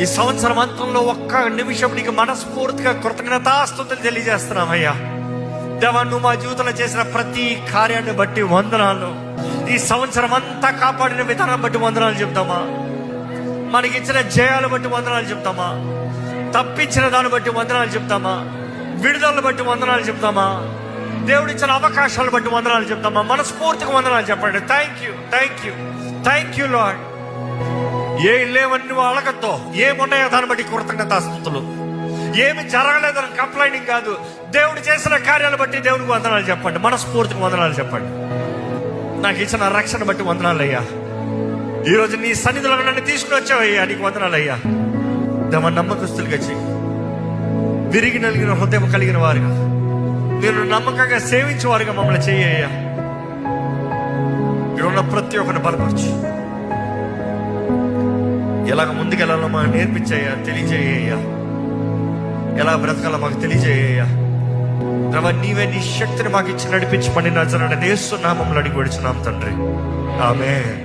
ఈ సంవత్సరం అంతంలో ఒక్క నిమిషం నీకు మనస్ఫూర్తిగా కృతజ్ఞతాస్తుతులు తెలియజేస్తున్నామయ్యా. దేవా, నువ్వు మా జీవితంలో చేసిన ప్రతి కార్యాన్ని బట్టి వందనాలు. ఈ సంవత్సరం అంతా కాపాడిన విధానం బట్టి వందనాలు చెప్తామా, మనకిచ్చిన జయాలు బట్టి వందనాలు చెప్తామా, తప్పించిన దాన్ని బట్టి వందనాలు చెప్తామా, విడుదలను బట్టి వందనాలు చెప్తామా, దేవుడిచ్చిన అవకాశాలు బట్టి వందనాలు చెప్తామా. మనస్ఫూర్తిగా వందనాలు చెప్పండి. Thank you, thank you, thank you lord. ఏం లేవని నువ్వు అడగద్దు, ఏమున్నాయో దాన్ని బట్టి కృతజ్ఞతాస్తుతులు. ఏమి జరగలేదని కంప్లైంటింగ్ కాదు, దేవుడు చేసిన కార్యాలు బట్టి దేవునికి వందనాలు చెప్పండి. మనస్ఫూర్తిగా వందనాలు చెప్పండి. నాకు ఇచ్చిన రక్షణ బట్టి వందనాలు అయ్యా. ఈరోజు నీ సన్నిధిలో నన్ను తీసుకుని వచ్చావయ్యా, నీకు వందనాలు అయ్యా. దేవ, నమ్మకస్తులుగా చెయ్యి. విరిగి నలిగిన హృదయం కలిగిన వారుగా, నేను నమ్మకంగా సేవించేవారుగా మమ్మల్ని చెయ్యయ్యా. ఇక్కడున్న ప్రతి ఒక్కరిని బలపరచు. ఎలాగ ముందుకెళ్ళాలో మాకు నేర్పించయ్యా, తెలియజేయ్యా. ఎలా బ్రతకాలో మాకు తెలియజేయ్యా. ప్రభా, నీవే నీ శక్తిని మాకు ఇచ్చి నడిపించమని నజరేయుడైన యేసు నామములో అడిగి వేడుచున్నాం తండ్రి. ఆమేన్.